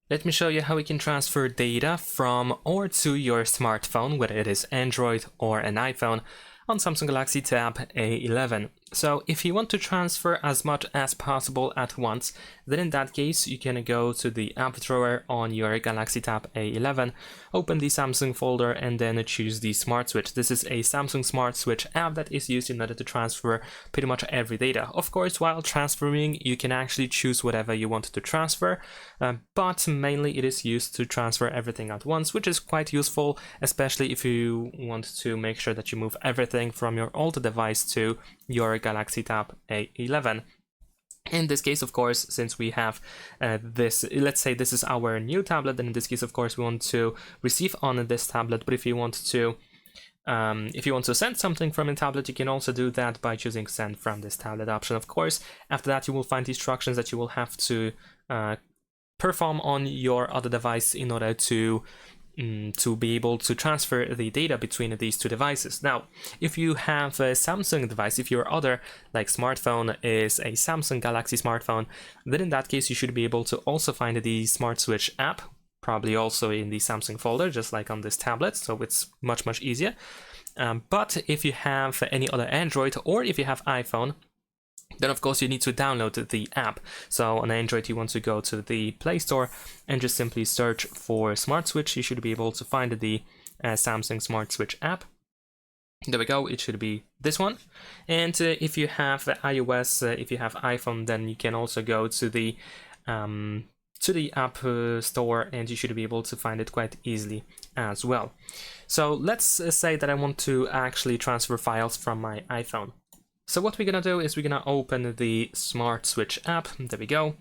Let me show you how we can transfer data from or to your smartphone, whether it is Android or an iPhone, on Samsung Galaxy Tab A11. So if you want to transfer as much as possible at once, then in that case you can go to the app drawer on your Galaxy Tab A11, open the Samsung folder and then choose the Smart Switch. This is a Samsung Smart Switch app that is used in order to transfer pretty much every data. Of course, while transferring, you can actually choose whatever you want to transfer, but mainly it is used to transfer everything at once, which is quite useful, especially if you want to make sure that you move everything from your old device to your Galaxy Tab A11. In this case, of course, since we have this, let's say this is our new tablet, then in this case, of course, we want to receive on this tablet. But if you want to send something from a tablet, you can also do that by choosing send from this tablet option. Of course, after that, you will find instructions that you will have to perform on your other device in order to be able to transfer the data between these two devices. Now, if you have a Samsung device, if your other smartphone is a Samsung Galaxy smartphone, then in that case you should be able to also find the Smart Switch app, probably also in the Samsung folder, just like on this tablet, so it's much easier. But if you have any other Android or if you have iPhone, then of course you need to download the app. So on Android you want to go to the Play Store and just simply search for Smart Switch. You should be able to find the Samsung Smart Switch app. There we go, it should be this one. And if you have iOS, if you have iPhone, then you can also go to the App Store and you should be able to find it quite easily as well. So let's say that I want to actually transfer files from my iPhone. So what we're gonna do is we're gonna open the Smart Switch app. There we go.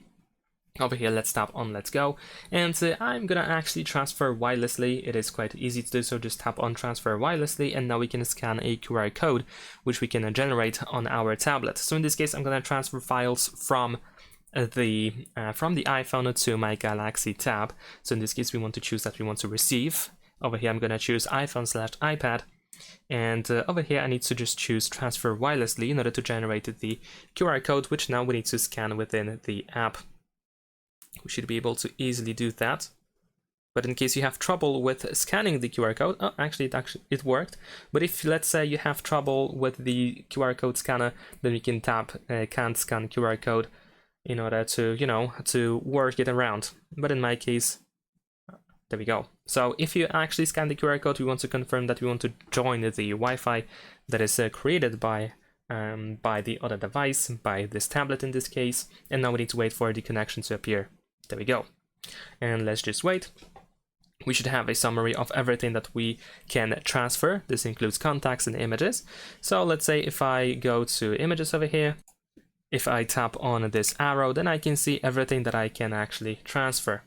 Over here, let's tap on Let's Go. And I'm gonna actually transfer wirelessly. It is quite easy to do so. Just tap on Transfer Wirelessly, and now we can scan a QR code, which we can generate on our tablet. So in this case, I'm gonna transfer files from the iPhone to my Galaxy Tab. So in this case, we want to choose that we want to receive. Over here, I'm gonna choose iPhone/iPad. And over here I need to just choose transfer wirelessly in order to generate the QR code, which now we need to scan within the app. We should be able to easily do that. But in case you have trouble with scanning the QR code, it worked. But if, let's say, you have trouble with the QR code scanner, then you can tap can't scan QR code in order to, to work it around. But in my case, there we go. So if you actually scan the QR code, we want to confirm that we want to join the Wi-Fi that is created by the other device, by this tablet in this case. And now we need to wait for the connection to appear. There we go. And let's just wait. We should have a summary of everything that we can transfer. This includes contacts and images. So let's say if I go to images over here, if I tap on this arrow, then I can see everything that I can actually transfer.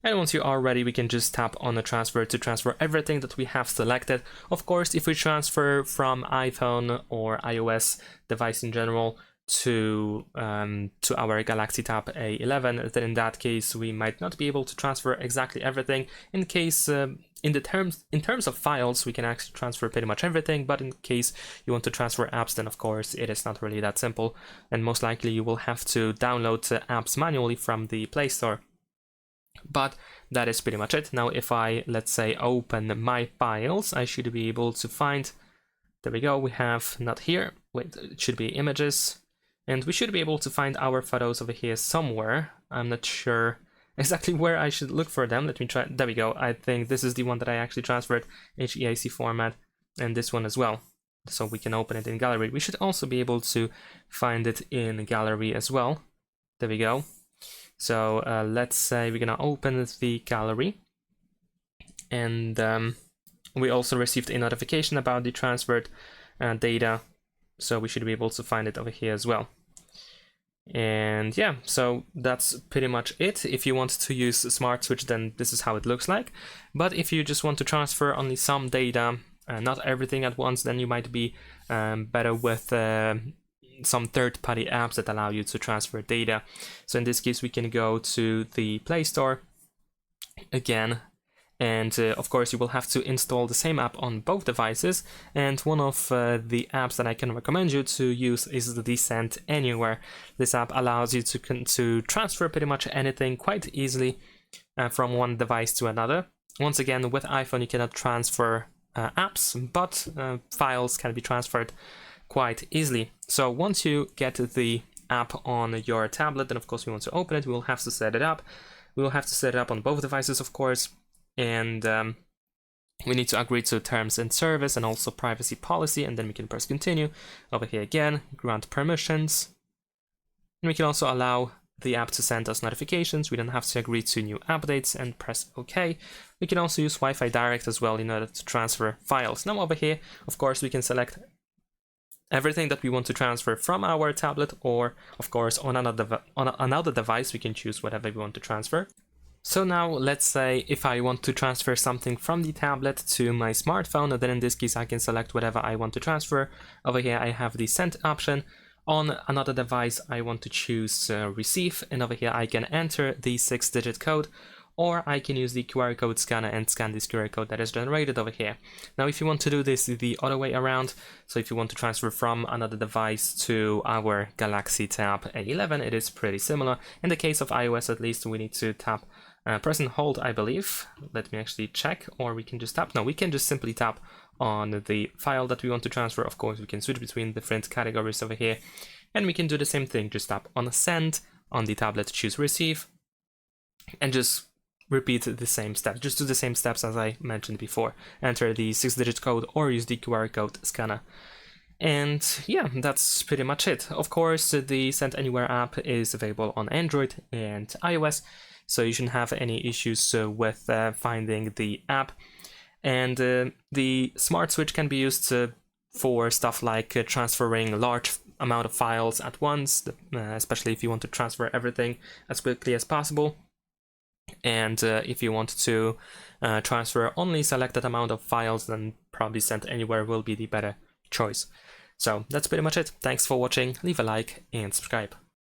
And once you are ready, we can just tap on the transfer to transfer everything that we have selected. Of course, if we transfer from iPhone or iOS device in general to our Galaxy Tab A11, then in that case we might not be able to transfer exactly everything. In case in terms of files, we can actually transfer pretty much everything, but in case you want to transfer apps, then of course it is not really that simple, and most likely you will have to download apps manually from the Play Store. But that is pretty much it. Now if I, let's say, open my files, I should be able to find, there we go, we have, not here, wait, it should be images, and we should be able to find our photos over here somewhere. I'm not sure exactly where I should look for them. Let me try, there we go. I think this is the one that I actually transferred, HEIC format, and this one as well. So we can open it in gallery. We should also be able to find it in gallery as well. There we go. So let's say we're gonna open the gallery, and we also received a notification about the transferred data, so we should be able to find it over here as well. And yeah, so that's pretty much it. If you want to use Smart Switch, then this is how it looks like. But if you just want to transfer only some data, not everything at once, then you might be better with some third-party apps that allow you to transfer data. So in this case, we can go to the Play Store again, and of course you will have to install the same app on both devices. And one of the apps that I can recommend you to use is the Send Anywhere. This app allows you to transfer pretty much anything quite easily. from one device to another. Once again, with iPhone you cannot transfer apps, but files can be transferred quite easily. So once you get the app on your tablet, then of course we want to open it, we will have to set it up. We will have to set it up on both devices, of course, and we need to agree to terms and service and also privacy policy, and then we can press continue. Over here again, grant permissions. And we can also allow the app to send us notifications. We don't have to agree to new updates and press OK. We can also use Wi-Fi Direct as well in order to transfer files. Now over here, of course, we can select everything that we want to transfer from our tablet, or of course on another device we can choose whatever we want to transfer. So now let's say if I want to transfer something from the tablet to my smartphone, then in this case I can select whatever I want to transfer. Over here I have the send option. On another device I want to choose receive, and over here I can enter the 6-digit code, or I can use the QR code scanner and scan this QR code that is generated over here. Now if you want to do this the other way around, so if you want to transfer from another device to our Galaxy Tab A11, it is pretty similar. In the case of iOS at least, we need to tap press and hold, I believe. Let me actually check, or we can just tap. No, we can just simply tap on the file that we want to transfer. Of course, we can switch between different categories over here, and we can do the same thing. Just tap on send on the tablet, choose receive, and just repeat the same steps. Just do the same steps as I mentioned before. Enter the 6-digit code or use the QR code scanner. And yeah, that's pretty much it. Of course, the Send Anywhere app is available on Android and iOS, so you shouldn't have any issues with finding the app. And the Smart Switch can be used for stuff like transferring large amount of files at once, especially if you want to transfer everything as quickly as possible. And if you want to transfer only selected amount of files, then probably Send Anywhere will be the better choice. So that's pretty much it. Thanks for watching, leave a like and subscribe.